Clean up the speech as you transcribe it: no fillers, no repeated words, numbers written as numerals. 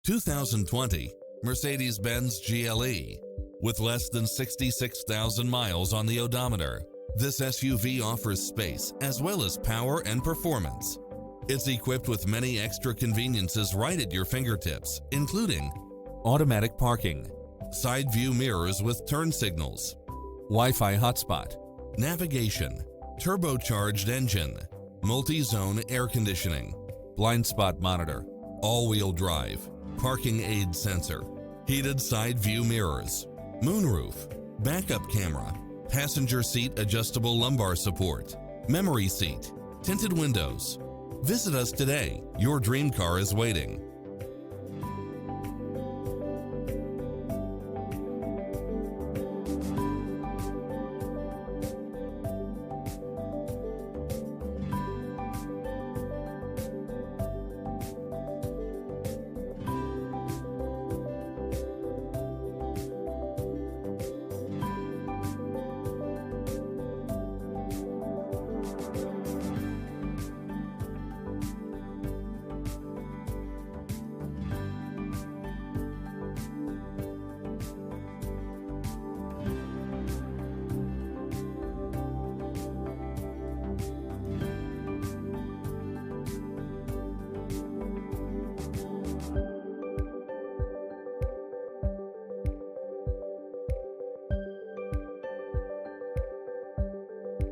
2020 Mercedes-Benz GLE. With less than 66,000 miles on the odometer, this SUV offers space as well as power and performance. It's equipped with many extra conveniences right at your fingertips, including automatic parking, side view mirrors with turn signals, Wi-Fi hotspot, navigation, turbocharged engine, multi-zone air conditioning, blind spot monitor, all-wheel drive, parking aid sensor, heated side view mirrors, moonroof, backup camera, passenger seat adjustable lumbar support, memory seat, tinted windows. Visit us today. Your dream car is waiting.